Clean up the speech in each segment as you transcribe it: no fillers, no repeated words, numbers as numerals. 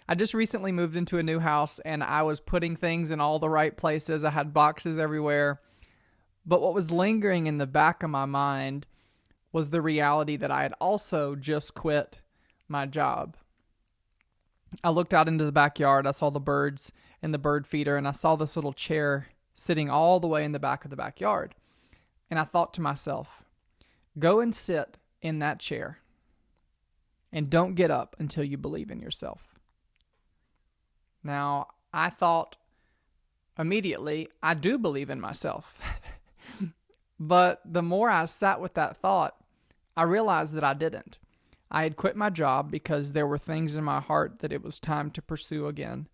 I just recently moved into a new house and I was putting things in all the right places. I had boxes everywhere. But what was lingering in the back of my mind was the reality that I had also just quit my job. I looked out into the backyard. I saw the birds in the bird feeder, and I saw this little chair sitting all the way in the back of the backyard. And I thought to myself, go and sit in that chair and don't get up until you believe in yourself. Now, I thought immediately, I do believe in myself. But the more I sat with that thought, I realized that I didn't. I had quit my job because there were things in my heart that it was time to pursue again.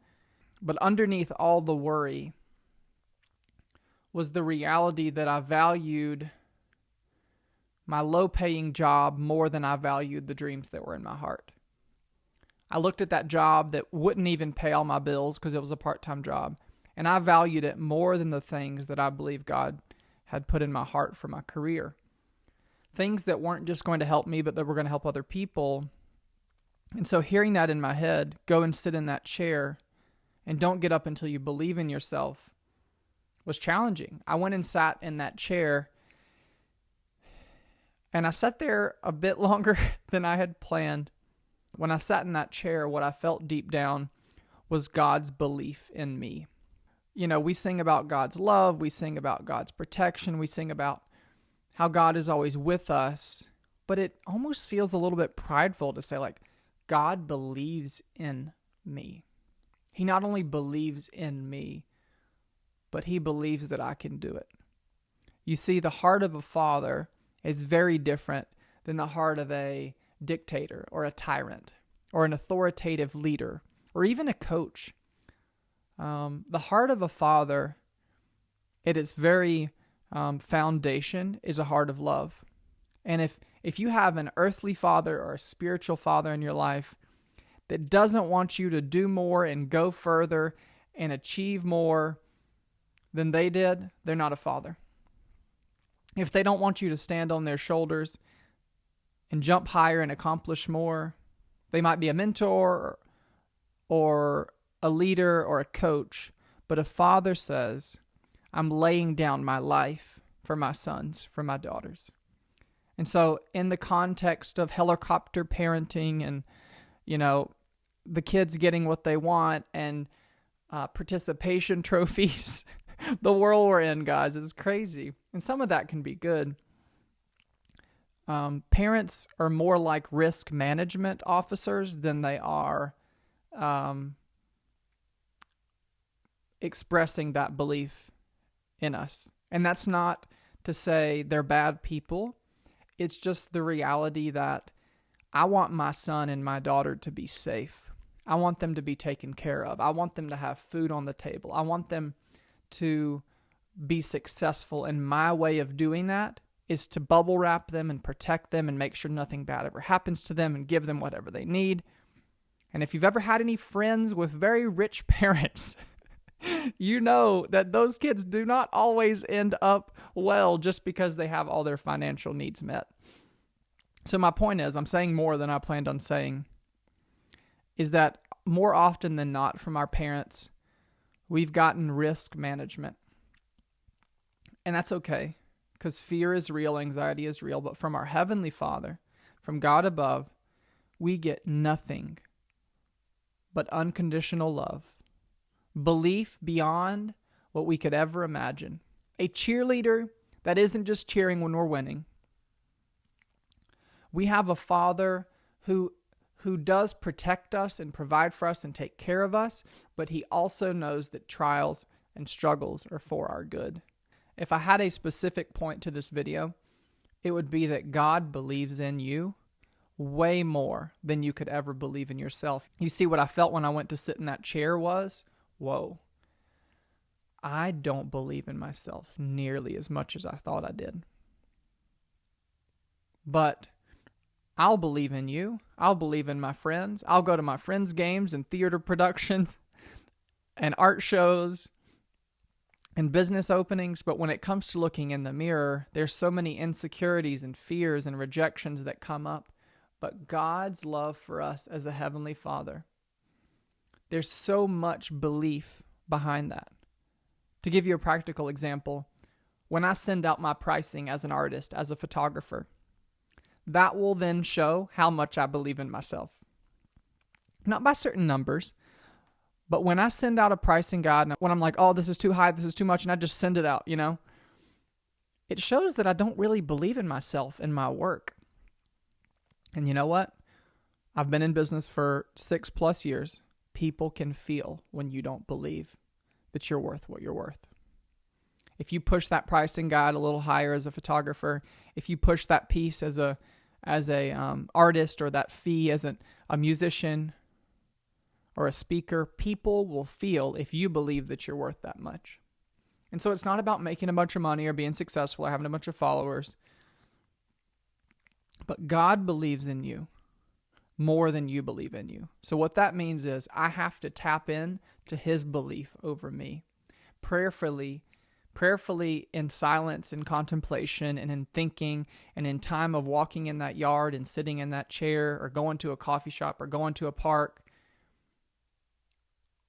But underneath all the worry was the reality that I valued my low-paying job more than I valued the dreams that were in my heart. I looked at that job that wouldn't even pay all my bills because it was a part-time job, and I valued it more than the things that I believe God had put in my heart for my career. Things that weren't just going to help me, but that were going to help other people. And so hearing that in my head, go and sit in that chair and don't get up until you believe in yourself, was challenging. I went and sat in that chair, and I sat there a bit longer than I had planned. When I sat in that chair, what I felt deep down was God's belief in me. You know, we sing about God's love, we sing about God's protection, we sing about how God is always with us, but it almost feels a little bit prideful to say, like, God believes in me. He not only believes in me, but he believes that I can do it. You see, the heart of a father is very different than the heart of a dictator or a tyrant or an authoritative leader or even a coach. The heart of a father, at its very foundation, is a heart of love. And if you have an earthly father or a spiritual father in your life that doesn't want you to do more and go further and achieve more than they did, they're not a father. If they don't want you to stand on their shoulders and jump higher and accomplish more, they might be a mentor or a leader or a coach, but a father says, I'm laying down my life for my sons, for my daughters. And so in the context of helicopter parenting and, you know, the kids getting what they want and participation trophies, the world we're in, guys, is crazy. And some of that can be good. Parents are more like risk management officers than they are expressing that belief in us. And that's not to say they're bad people. It's just the reality that I want my son and my daughter to be safe. I want them to be taken care of. I want them to have food on the table. I want them to be successful. And my way of doing that is to bubble wrap them and protect them and make sure nothing bad ever happens to them and give them whatever they need. And if you've ever had any friends with very rich parents, you know that those kids do not always end up well just because they have all their financial needs met. So my point is, I'm saying more than I planned on saying, is that more often than not from our parents, we've gotten risk management. And that's okay, because fear is real, anxiety is real, but from our Heavenly Father, from God above, we get nothing but unconditional love. Belief beyond what we could ever imagine. A cheerleader that isn't just cheering when we're winning. We have a Father who does protect us and provide for us and take care of us, but he also knows that trials and struggles are for our good. If I had a specific point to this video, it would be that God believes in you way more than you could ever believe in yourself. You see, what I felt when I went to sit in that chair was, whoa, I don't believe in myself nearly as much as I thought I did. But I'll believe in you. I'll believe in my friends. I'll go to my friends' games and theater productions and art shows and business openings. But when it comes to looking in the mirror, there's so many insecurities and fears and rejections that come up. But God's love for us as a Heavenly Father There's so much belief behind that. To give you a practical example, when I send out my pricing as an artist, as a photographer, that will then show how much I believe in myself. Not by certain numbers, but when I send out a pricing guide, when I'm like, oh, this is too high, this is too much, and I just send it out, it shows that I don't really believe in myself and my work. And you know what? I've been in business for 6+ years. People can feel when you don't believe that you're worth what you're worth. If you push that pricing guide a little higher as a photographer, if you push that piece as a artist, or that fee as a musician or a speaker, people will feel if you believe that you're worth that much. And so it's not about making a bunch of money or being successful or having a bunch of followers. But God believes in you more than you believe in you. So what that means is I have to tap in to his belief over me. Prayerfully in silence and contemplation and in thinking and in time of walking in that yard and sitting in that chair or going to a coffee shop or going to a park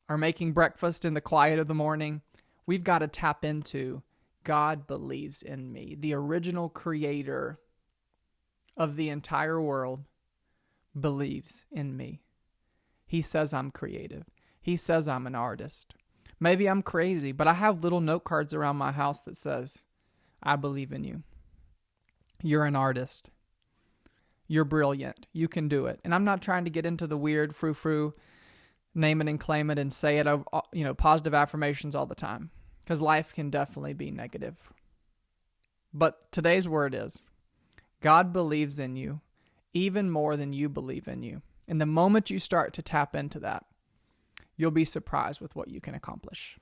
or making breakfast in the quiet of the morning. We've got to tap into God believes in me. The original creator of the entire world believes in me. He says I'm creative. He says I'm an artist. Maybe I'm crazy, but I have little note cards around my house that says, I believe in you. You're an artist. You're brilliant. You can do it. And I'm not trying to get into the weird frou-frou, name it and claim it and say it, positive affirmations all the time, because life can definitely be negative. But today's word is, God believes in you even more than you believe in you. And the moment you start to tap into that, you'll be surprised with what you can accomplish.